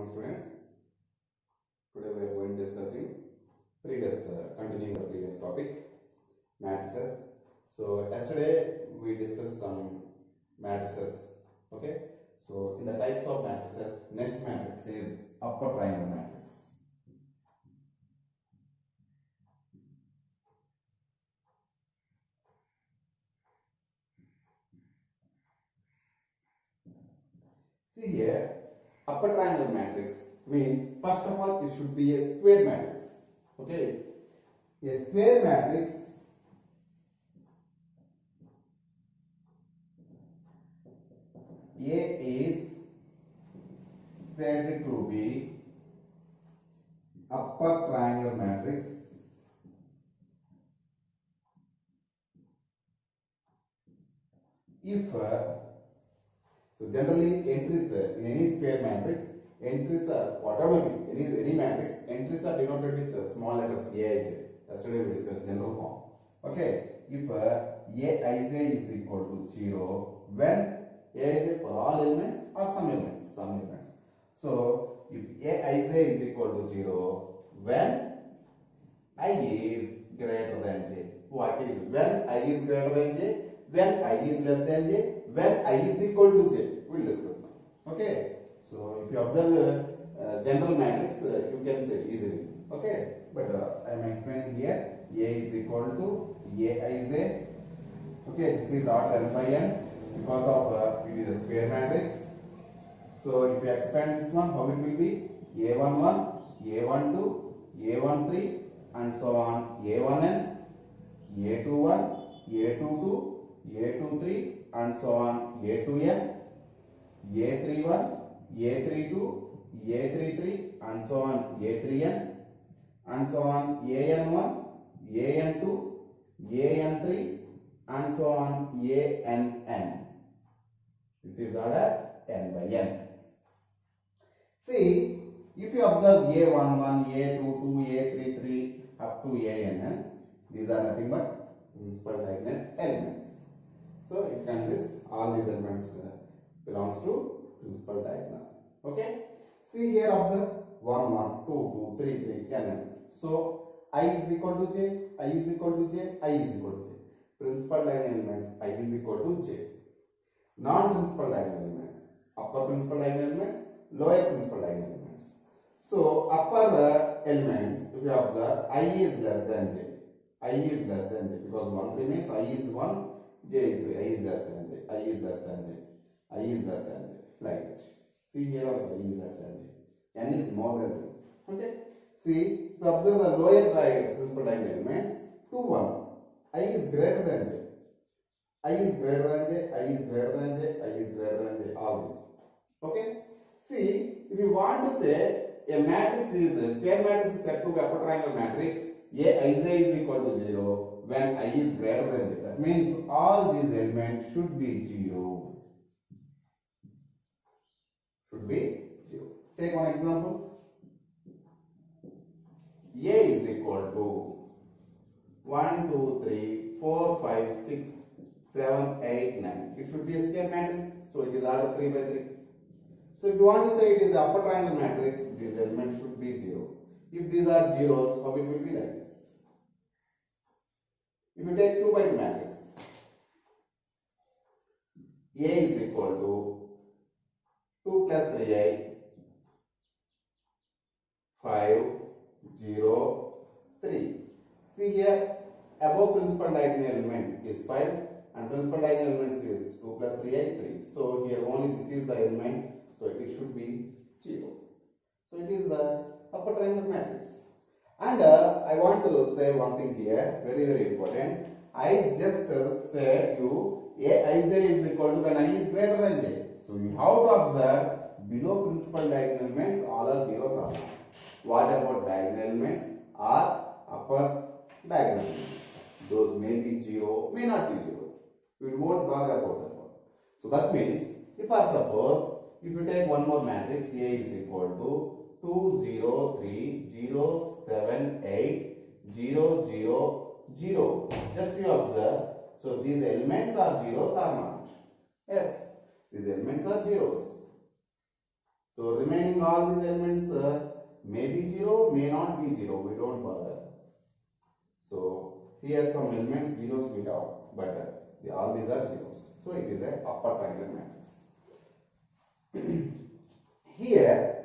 morning, students. Today we are going discussing continuing the previous topic, matrices. So yesterday we discussed some matrices. Okay. So in the types of matrices, next matrix is upper triangle matrix. See here, upper triangle matrix means first of all it should be a square matrix. Okay, a square matrix A is said to be upper triangle matrix if so generally entries in any square matrix, entries are whatever any matrix, entries are denoted with small letters Aij. Yesterday we discussed general form. Okay, if Aij is equal to 0 when Aij for all elements or some elements. So if Aij is equal to 0 when I is greater than j. What is when I is greater than j? When I is less than j? When I is equal to j? We will discuss now. Okay. So if you observe the general matrix, you can say easily. Okay. But I am explaining here. A is equal to Aij. Okay. This is order n by n because of it is a square matrix. So if you expand this one, how it will be? A11, A12, A13, and so on. A1n, A21, A22, A23, and so on. A2n, A31, A32, A33, and so on. A3n, and so on. AN1, AN2, AN3, and so on. ANN. This is order n by n. See, if you observe A11, A22, A33 up to ANN, these are nothing but principal diagonal elements. So it consists, all these elements belongs to principal diagonal. Okay. See here, observe 1, 1, 2, 2, 3, 3, NN. So I is equal to j, I is equal to j, I is equal to j. Principal diagonal elements I is equal to j. Non-principal diagonal elements, upper principal diagonal elements, lower principal diagonal elements. So upper elements, if you observe, I is less than j. I is less than j because 1 3 means I is 1, j is 3, I is less than j, I is less than j, I is less than j, like it. See here also I is less than j, n is more than 3. Okay. See, to observe the lower principal diagonal elements, 2 1, I is greater than j, I is greater than j, I is greater than j, I is greater than j, all this. Okay. See, if you want to say a matrix is a square matrix is said to be upper triangle matrix, Aij is equal to 0 when I is greater than j. That means all these elements should be 0. Should be 0. Take one example. A is equal to 1, 2, 3, 4, 5, 6, 7, 8, 9. It should be a square matrix. So it is order 3 by 3. So if you want to say it is upper triangle matrix, these elements should be 0. If these are zeros, how it will be like this? If you take 2 by 2 matrix, A is equal to 2 plus 3i, 5, 0, 3. See here, above principal diagonal element is 5 and principal diagonal elements is 2 plus 3i, 3. So here only this is the element, so it should be 0. So it is the upper triangle matrix. And I want to say one thing here, very very important. I just said you Aij is equal to when I is greater than j. So you have to observe below principal diagonal elements all are zeros or not. What about diagonal elements or upper diagonal elements? Those may be 0, may not be 0. We won't bother about that one. So that means if I suppose if you take one more matrix, A is equal to 2 0 3 0 7 8 0 0 0. Just you observe. So these elements are zeros or not? Yes, these elements are zeros. So remaining all these elements may be 0, may not be 0. We don't bother. So here some elements zeros we have, but all these are zeros. So it is a upper triangular matrix. Here,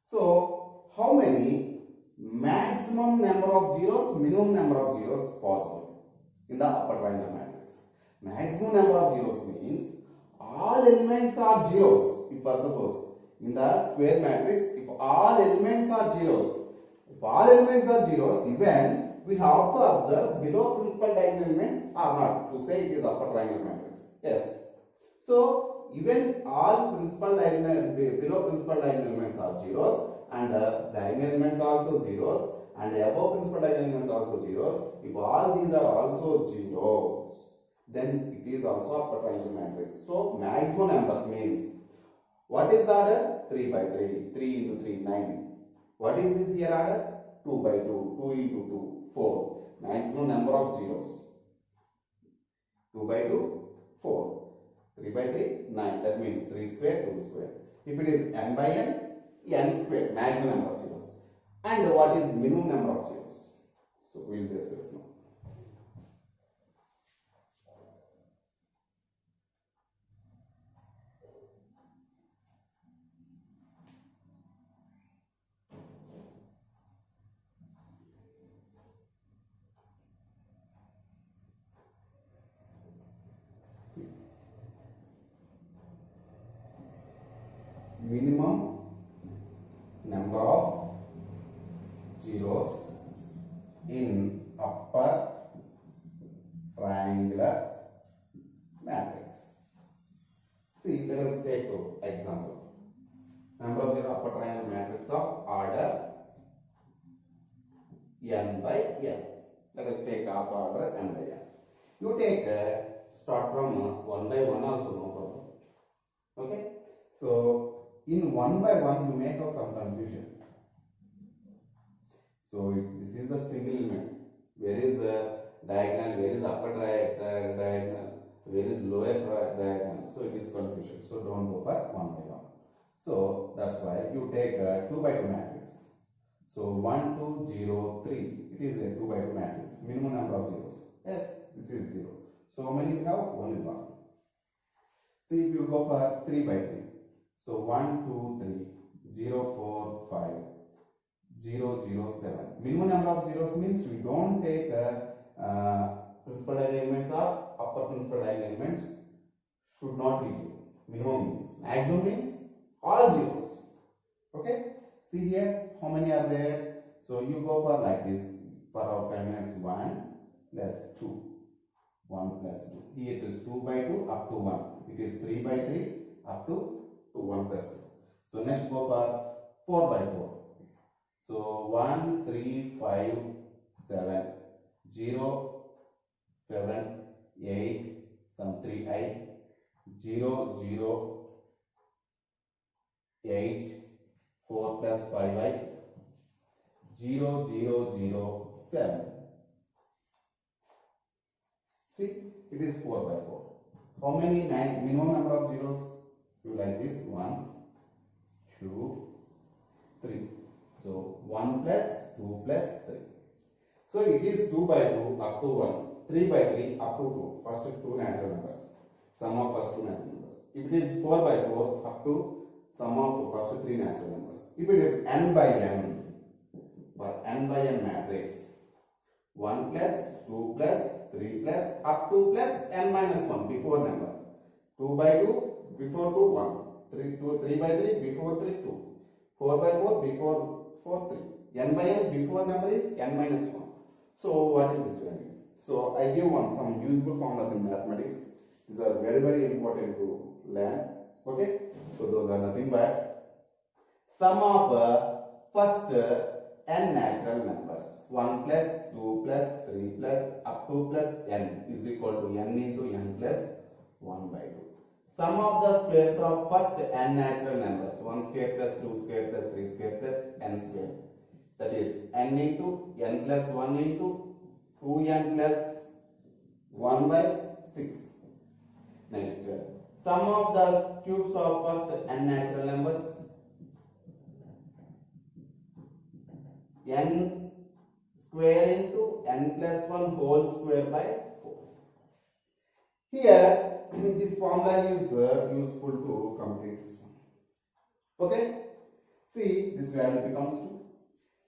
so how many maximum number of zeros, minimum number of zeros possible in the upper triangular matrix? Maximum number of zeros means all elements are zeros. If I suppose in the square matrix, if all elements are zeros, even we have to observe below principal diagonal elements are not to say it is upper triangular matrix. Yes. So even all principal diagonal below principal diagonal elements are zeros, and diagonal elements also zeros, and above principal diagonal elements also zeros. If all these are also zeros, then it is also upper triangular matrix. So maximum numbers means what is the order? 3 by 3, 3 into 3, 9. What is this here order? 2 by 2, 2 into 2, 4. Maximum number of zeros. 2 by 2, 4. 3 by 3, 9. That means 3 square, 2 square. If it is n by n square, maximum number of zeros. And what is minimum number of zeros? So we will discuss now. Minimum number of zeros in upper triangular matrix. See, let us take an example. Number of zero upper triangular matrix of order n by n. Let us take of order n by n. You take start from 1 by 1 also, no problem. Okay. So in 1 by 1 you may have some confusion. So this is the single element. Where is the diagonal? Where is upper diagonal? Where is lower diagonal? So it is confusion. So don't go for 1 by 1. So that's why you take a 2 by 2 matrix. So 1, 2, 0, 3. It is a 2 by 2 matrix. Minimum number of zeros. Yes, this is 0. So how many we have? Only 1. See, if you go for 3 by 3. So 1, 2, 3, 0, 4, 5, 0, 0, 7. Minimum number of zeros means we don't take principal diagonal elements or upper principal diagonal elements should not be 0. Minimum means. Maximum means all zeros. Okay. See here how many are there. So you go for like this. For our convenience 1 plus 2. 1 plus 2. Here it is 2 by 2 up to 1. It is 3 by 3 up to 1 plus 2. So next go for 4 by 4. So 1, 3, 5, 7, 0, 7, 8, some 3i, 0, 0, 8, 4 plus 5i, 0, 0, 0, 7. See, it is 4 by 4. How many minimum number of zeros? You like this 1, 2, 3. So 1 plus 2 plus 3. So it is 2 by 2 up to 1, 3 by 3 up to 2. First 2 natural numbers. Sum of first 2 natural numbers. If it is 4 by 4 up to sum of first 3 natural numbers. If it is n by n, for n by n matrix, 1 plus 2 plus 3 plus up to plus n minus 1 before number. 2 by 2 before 2 1. 3 by 3 before 3 2. 4 by 4 before 4 3. N by n before number is n minus 1. So what is this value? So I give some useful formulas in mathematics. These are very important to learn. Okay. So those are nothing but sum of first n natural numbers. 1 plus 2 plus 3 plus up to plus n is equal to n into n plus 1 by 2. Sum of the squares of first n natural numbers. 1 square plus 2 square plus 3 square plus n square. That is n into n plus 1 into 2n plus 1 by 6. Next, sum of the cubes of first n natural numbers, n square into n plus 1 whole square by 4. Here this formula is useful to complete this one. Okay, see this value becomes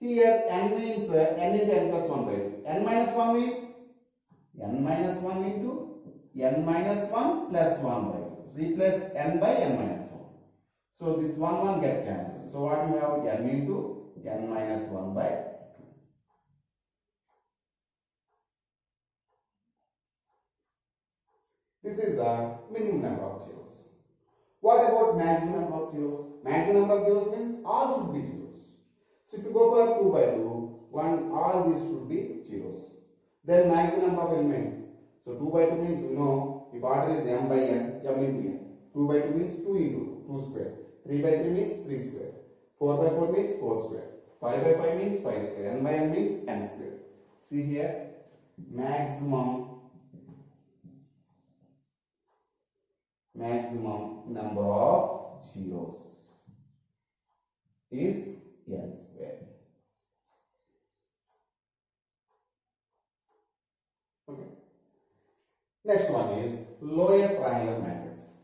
2. Here n means n into n plus 1 by 2. N minus 1 means n minus 1 into n minus 1 plus 1 by 2. Replace n by n minus 1. So this 1 get cancelled. So what you have, n into n minus 1 by 2. This is the minimum number of zeros. What about maximum number of zeros? Maximum number of zeros means all should be zeros. So if you go for 2 by 2, all these should be zeros. Then maximum number of elements. So 2 by 2 means you know, if order is m by n, m into n. 2 by 2 means 2 into 2 square. 3 by 3 means 3 square. 4 by 4 means 4 square. 5 by 5 means 5 square. N by n means n square. See here, maximum number of zeros is n square. Okay. Next one is lower triangular matrix.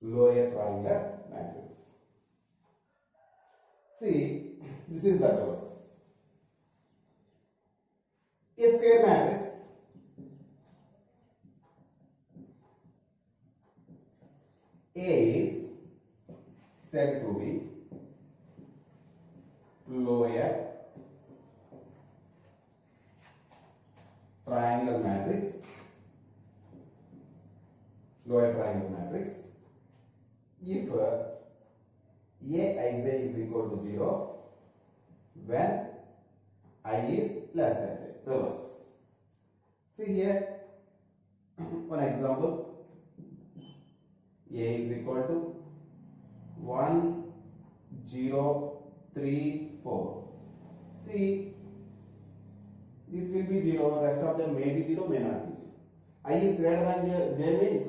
Lower triangular matrix. See, this is the reverse. A square matrix A is said to be lower triangular matrix. Lower triangular matrix if Aij is equal to 0 when I is less than 3. Reverse. See here one example. A is equal to 1 0 3 4. See, this will be 0, rest of them may be 0, may not be 0. I is greater than J means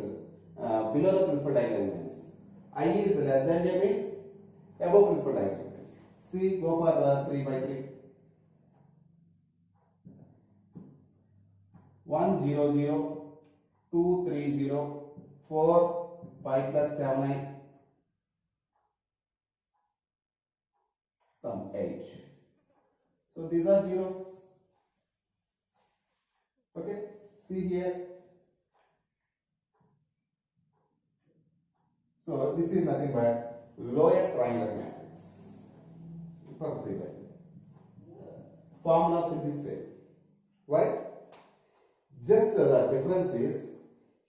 below the principal diagonal elements. I is less than J means above principal diagonal elements. See, go for 3 by 3. 1 0 0 2 3 0 4 5 plus 7 9 some 8. So these are zeros. Okay, see here. So this is nothing but lower triangular matrix for 3 by 3. Formulas will be same. Why? Just the difference is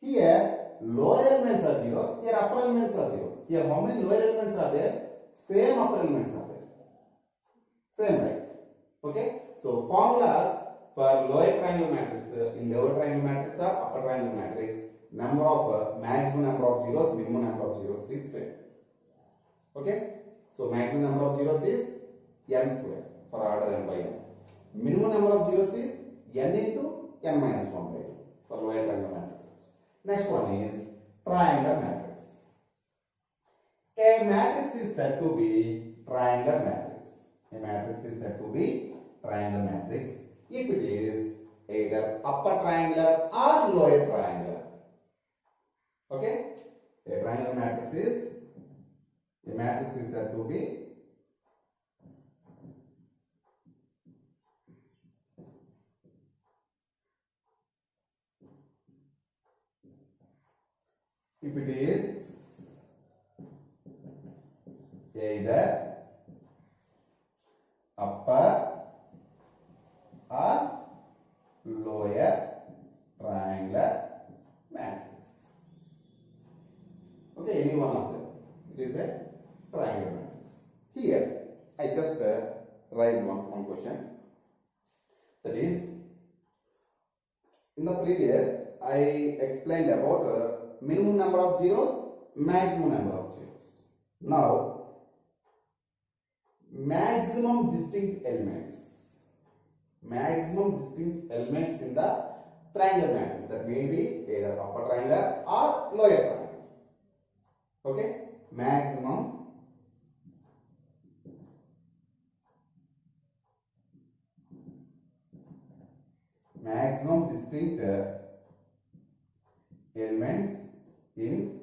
here lower elements are zeros, here upper elements are zeros. Here how many lower elements are there? Same upper elements are there. Same, right? Okay. So formulas for lower triangular matrix in lower triangular matrix or upper triangular matrix, number of maximum number of zeros, minimum number of zeros is same. Okay. So maximum number of zeros is n square for order n by n. Minimum number of zeros is n into n minus 1 by 2 for lower triangular matrices. Next one is triangular matrix. A matrix is said to be triangular matrix. A matrix is said to be triangular matrix if it is either upper triangular or lower triangular. Okay? A triangular matrix is said to be if it is either upper or lower triangular matrix. Okay, any one of them. It is a triangular matrix. Here, That is, in the previous, I explained about minimum number of zeros, maximum number of zeros. Now, maximum distinct elements. Maximum distinct elements in the triangular matrix. That may be either upper triangle or lower triangle. Okay? Maximum distinct elements in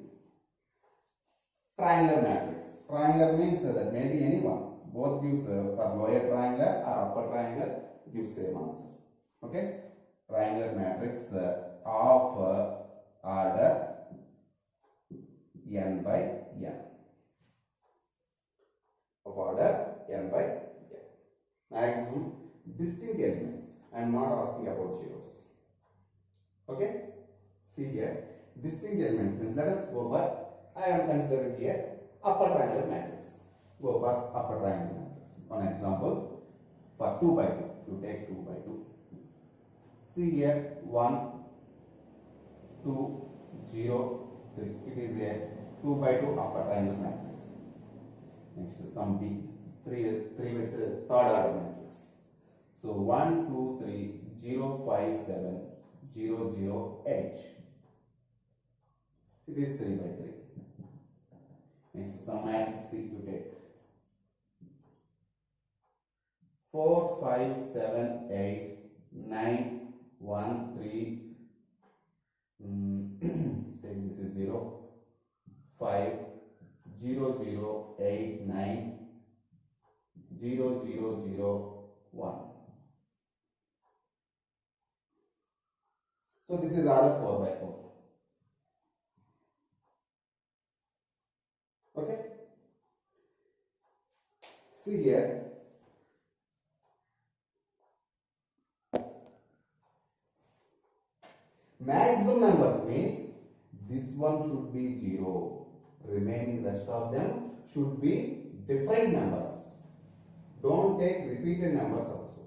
triangular matrix. Triangular means that may be any one. Both gives for lower triangle or upper triangle gives same answer. Okay? Triangular matrix of order n by n. Of order n by n. Maximum distinct elements. I am not asking about zeros. Okay? See here. Distinct elements means let us go for, I am considering here upper triangular matrix. Go for upper triangular matrix. One example for 2 by 2. You take 2 by 2. See here 1, 2, 0, 3. It is a 2 by 2 upper triangular matrix. Next some B. 3 with third order matrix. So 1, 2, 3, 0, 5, 7, 0, 0, 8. It is 3 by 3. Next, some matrix C to take. 4, 5, 7, 8, 9, 1, 3. Take this is 0, 5, 0, 0, 8, 9, 0, 0, 0, 1. So this is order 4 by 4. Okay? See here. Maximum numbers means this one should be 0. Remaining rest of them should be different numbers. Don't take repeated numbers also.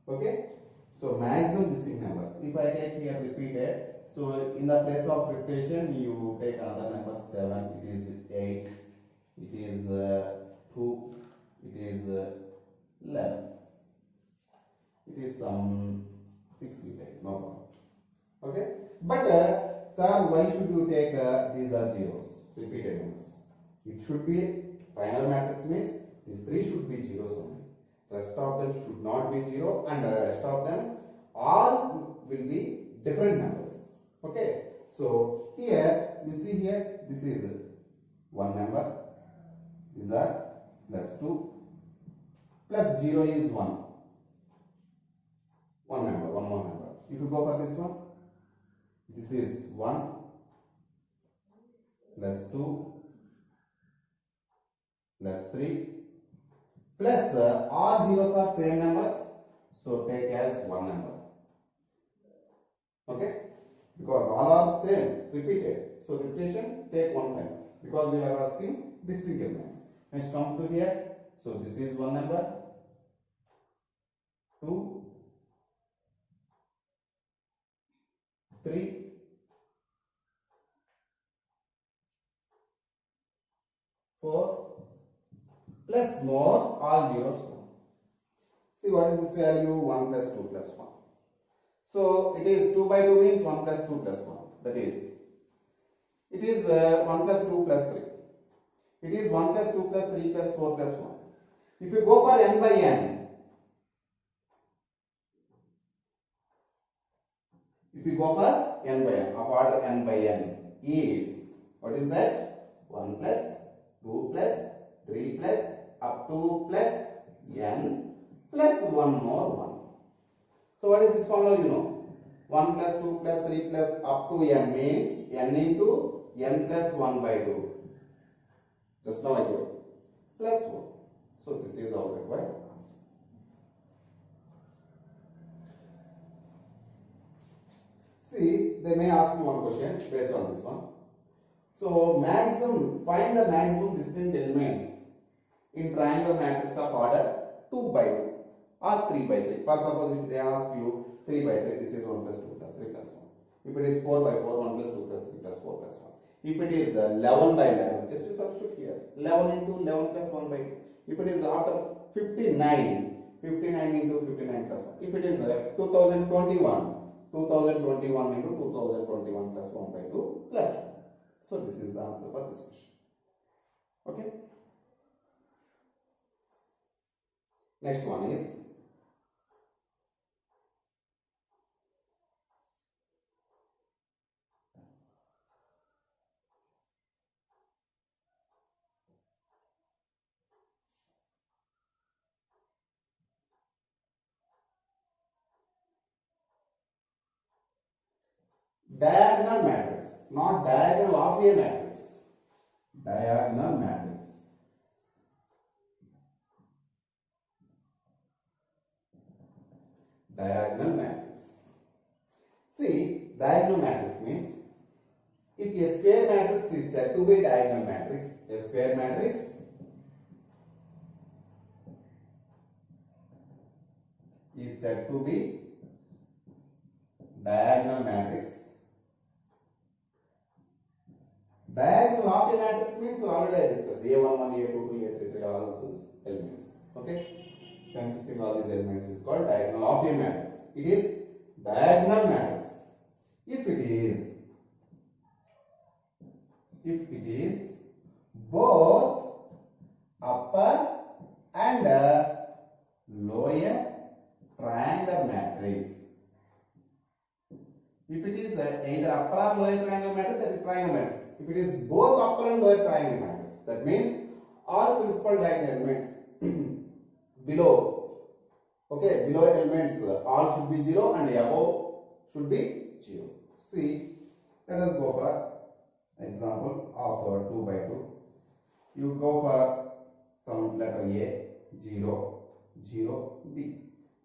Okay? So maximum distinct numbers. If I take here repeated, so in the place of repetition you take another number 7, it is 8, it is 2, it is 11, it is some 6 you take, no problem. Okay? But sir, why should you take these are zeros, repeated numbers? It should be triangular matrix means these 3 should be zeros only. Rest of them should not be 0 and rest of them all will be different numbers. Okay. So here you see here this is one number. These are plus 2 plus 0 is 1. One number, one more number. If you go for this one, this is 1 plus 2 plus 3 plus all zeros are same numbers, so take as one number. Okay? Because all are same, repeated. So repetition, take one time. Because we are asking distinct elements. Next come to here. So this is one number. 2, 3, 4 plus more all zeros 1. See what is this value? 1 plus 2 plus 1. So it is 2 by 2 means 1 plus 2 plus 1. That is, it is 1 plus 2 plus 3. It is 1 plus 2 plus 3 plus 4 plus 1. If you go for n by n, if you go for n by n, of order n by n is, what is that? 1 plus 2 plus 3 plus up to plus n plus 1 more 1. So what is this formula? You know, 1 plus 2 plus 3 plus up to n means n into n plus 1 by 2. Just now I gave plus 4. So this is our required answer. See, they may ask you one question based on this one. So maximum, find the maximum distinct elements in triangular matrix of order 2 by 2. or 3 by 3. For suppose if they ask you 3 by 3, this is 1 plus 2 plus 3 plus 1. If it is 4 by 4, 1 plus 2 plus 3 plus 4 plus 1. If it is 11 by 11, just you substitute here. 11 into 11 plus 1 by 2. If it is after 59, 59 into 59 plus 1. If it is 2021, 2021 into 2021 plus 1 by 2 plus 1. So this is the answer for this question. Okay. Next one is diagonal matrix, not diagonal of a matrix. Diagonal matrix. Diagonal matrix. See, diagonal matrix means if a square matrix is said to be diagonal matrix, a square matrix is said to be diagonal matrix. Diagonal of a matrix means already I discussed A11, A22, A33, all of those elements. Okay, consisting of these elements is called diagonal of a matrix. It is diagonal matrix if it is both upper and lower triangle matrix. If it is either upper or lower triangle matrix, that is triangle matrix. If it is both upper and lower triangle matrix, that means all principal diagonal elements below, okay, below elements all should be 0 and above should be 0. See, let us go for example of 2 by 2. You go for some letter A, 0, 0, B.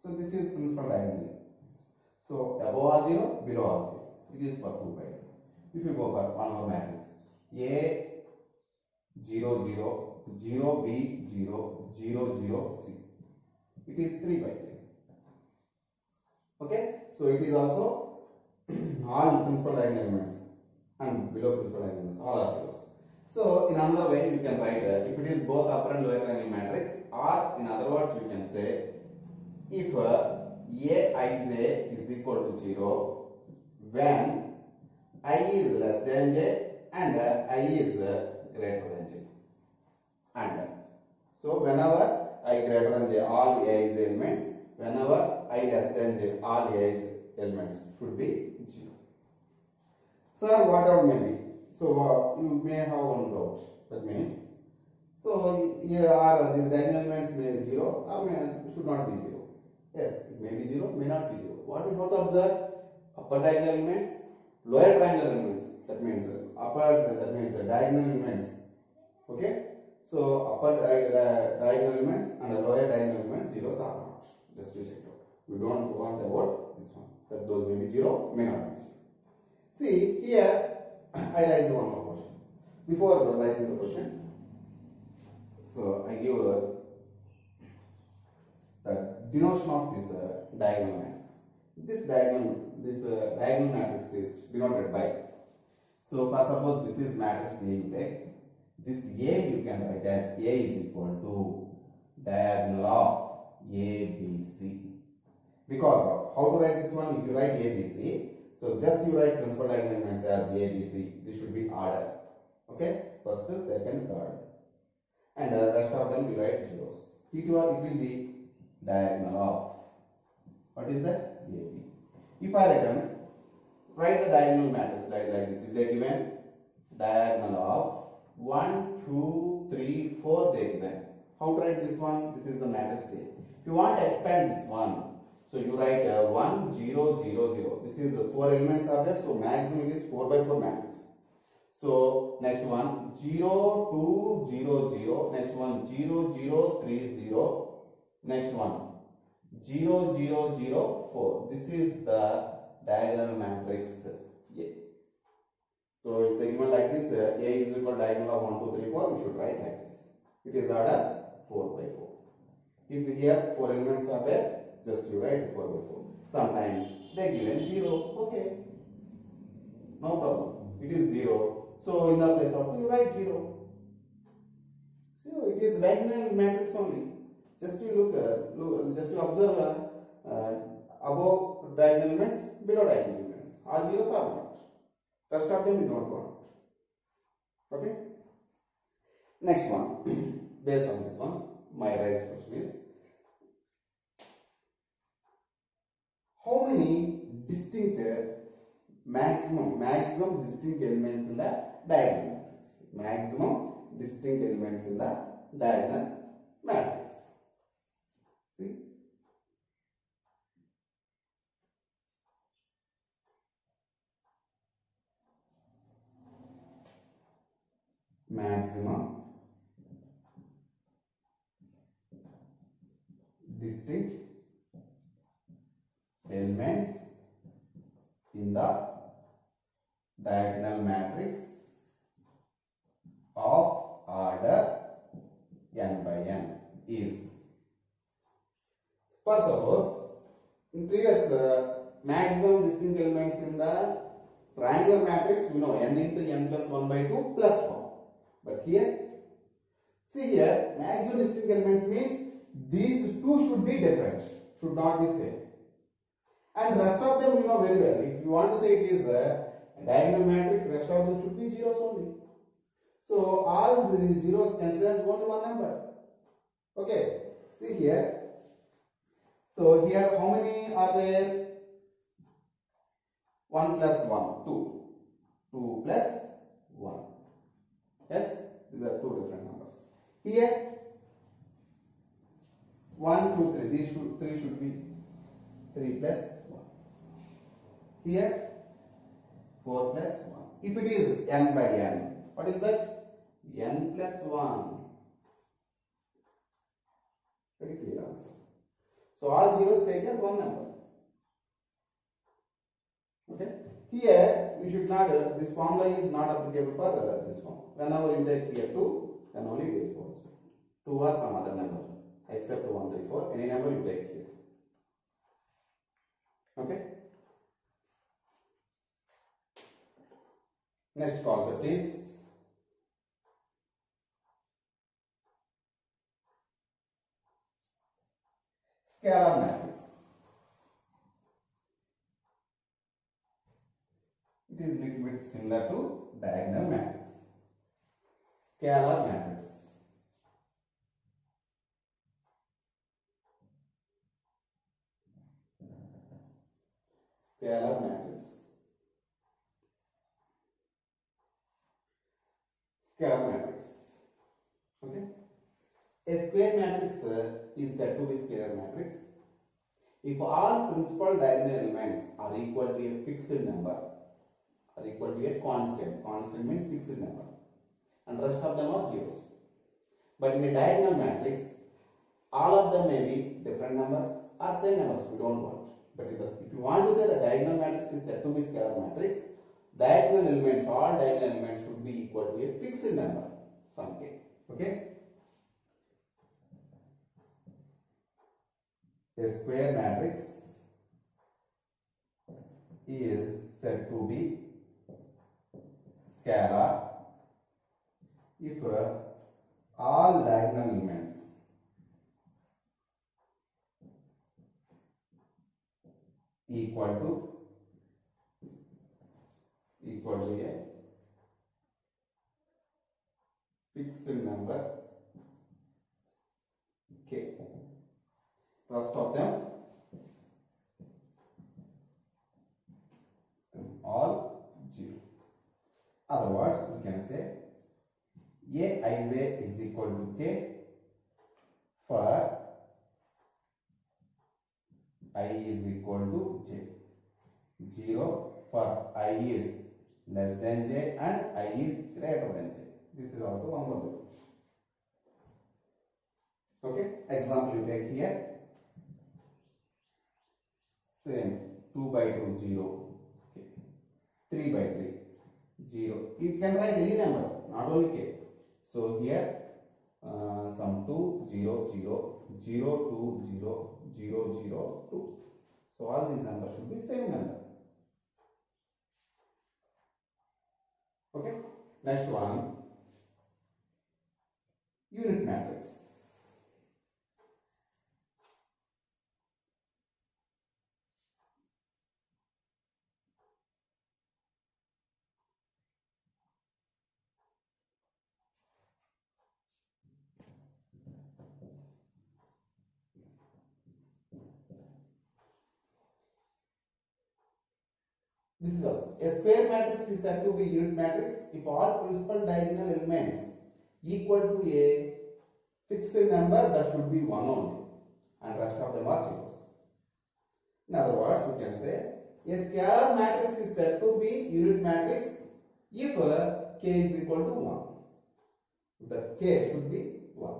So this is principal diagonal. So above all 0, below all 0. It is for 2 by 2. If you go for one more matrix, A 0 0 0 B 0 0 0 C. It is 3 by 3. Okay, so it is also all principal diagonal elements and below principal diagonal elements all are zeros. So in another way you can write if it is both upper and lower triangle matrix, or in other words you can say if Aij is equal to 0 when I is less than j and I is greater than j. And so whenever I greater than j, all Aij elements, whenever I less than j, all Aij elements should be 0. Sir, what out may be? So you may have one doubt. That means, so here are these diagonal elements may be 0 or should not be 0. Yes, it may be 0, may not be 0. What we have to observe? Upper diagonal elements, lower triangle elements. That means diagonal elements. Okay. So upper diagonal elements and lower diagonal elements zeros are not. Just to check out. We don't want about this one. That those may be 0, may not be 0. See here, I raise one more question. Before raising the question, so I give the denotion of this diagonal matrix. This diagonal matrix is denoted by. So for suppose this is matrix A you take. This A you can write as A is equal to diagonal of ABC. Because of how to write this one? If you write ABC, so just you write principal diagonal elements as ABC. This should be order. Okay, first, second, third, and the rest of them you write zeros. It will be diagonal of what is that? AB. If I write the diagonal matrix like this. If they given diagonal of 1, 2, 3, 4, they given. How to write this one? This is the matrix A. If you want to expand this one, so you write 1, 0, 0, 0. This is 4 elements are there, so maximum it is 4 by 4 matrix. So next one 0, 2, 0, 0. Next one 0, 0, 3, 0. Next one 0, 0, 0, 4. This is the diagonal matrix A. So if they given like this, A is equal to diagonal of 1, 2, 3, 4. We should write like this. It is order 4 by 4. If here 4 elements are there, just you write 4 by 4. Sometimes they given 0. Okay, no problem. It is 0. So in the place of 2, you write 0. So it is diagonal matrix only. Just you just you observe above diagonal elements, below diagonal elements. All zeros are not. Rest of them we don't want. Okay. Next one. Based on this one, my raised question is: how many distinct maximum distinct elements in the diagonal matrix? Maximum distinct elements in the diagonal matrix. See, maximum distinct elements in the diagonal matrix of order n by n is. First suppose in previous maximum distinct elements in the triangular matrix we know n into n plus 1 by 2 plus 1. But here, see here, maximum distinct elements means these two should be different, should not be same. And rest of them you know very well. If you want to say it is a diagonal matrix, rest of them should be zeros only. So all the zeros consider as only one number. Okay, see here. So here how many are there? 1 plus 1, 2. 2 plus 1. Yes, these are two different numbers. Here 1, 2, 3. These three should be 3 plus 1. Here 4 plus 1. If it is n by n, what is that? N plus 1. Very clear answer. So all zeros take as one number. Okay. Here we should not. This formula is not applicable for this one. Whenever you take here 2, then only it is possible. 2 or some other number except 1, 3, 4. Any number you take here. Okay. Next concept is scalar matrix. It is little bit similar to diagonal matrix. Scalar matrix. Scalar matrix. Scalar matrix. Okay. A square matrix is said to be scalar matrix if all principal diagonal elements are equal to a fixed number, are equal to a constant. Constant means fixed number, and rest of them are zeros. But in a diagonal matrix, all of them may be different numbers or same numbers. We don't want. But if you want to say the diagonal matrix is said to be scalar matrix, diagonal elements, all diagonal elements should be equal to a fixed number, some k. Okay. A square matrix is said to be scalar if all diagonal elements equal to a fixed number k. Rest of them all 0. Other words, we can say Aij is equal to k for I is equal to j. 0 for I is less than j and I is greater than j. This is also one more way. Okay, example you take here. Same 2 by 2 0. Okay. 3 by 3 0. You can write any number, not only k. So here some 2 0 0 0, 2, 0, 0, 0, 2. So all these numbers should be same number. Okay. Next one, unit matrix. This is also a square matrix is said to be unit matrix if all principal diagonal elements equal to a fixed number, that should be 1 only, and rest of them are zeros. In other words, we can say a scalar matrix is said to be unit matrix if k is equal to 1. The k should be 1.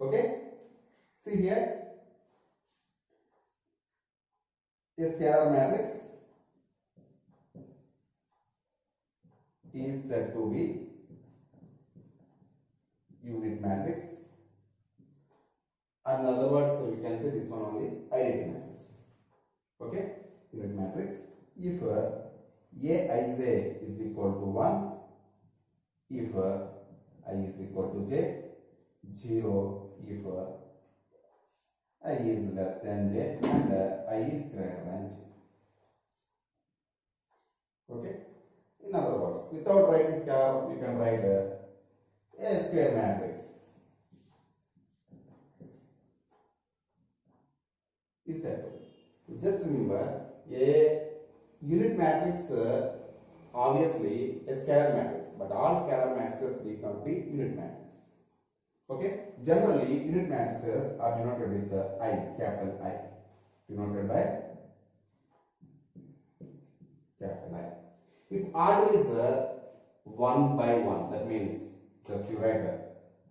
Okay? See here, a scalar matrix is said to be unit matrix. In other words, we can say this one only identity matrix. Okay, unit matrix if Aij is equal to 1, if I is equal to j, 0 if I is less than j and I is greater than j. Okay. In other words, without writing scalar, you can write a square matrix is said to be. Just remember, a unit matrix obviously a scalar matrix, but all scalar matrices cannot be unit matrix. Okay. Generally, unit matrices are denoted with I, capital I, denoted by capital I. If order is 1 by 1, that means just you write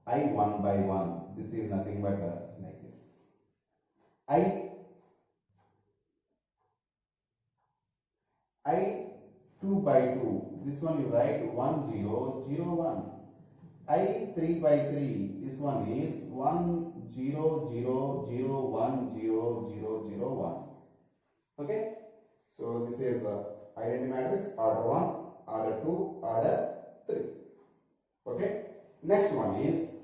I 1 by 1. This is nothing but like this. I 2 by 2. This one you write 1 0 0 1. I 3 by 3. This one is 1 0 0 0 1 0 0 0 1. Okay. So this is identity matrix order 1, order 2, order 3. Okay. Next one is